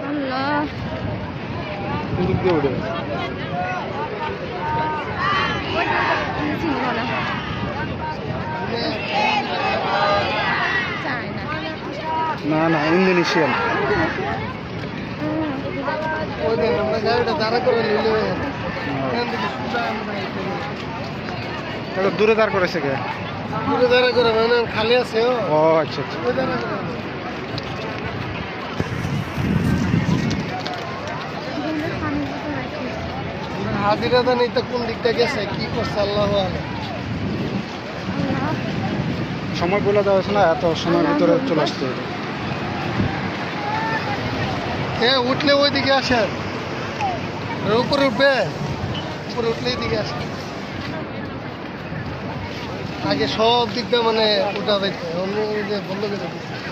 আল্লাহ না না ইন্দোনেশিয়ান দূরে দাঁড় করেছে কে খালি আছে ও আচ্ছা আচ্ছা হাজিরা জানি তো কোন দিকটা গেছে কি করছে আল্লাহ সময় বলে দেওয়া হয়েছে না এত সময়ের ভিতরে চলে আসতে হবে হ্যাঁ উঠলে ওই দিকে আসেন উপরে উঠবে উপরে উঠলে এদিকে আসেন আগে সব দিকটা মানে উঠা দেখবে অন্য বন্ধ করে দিচ্ছে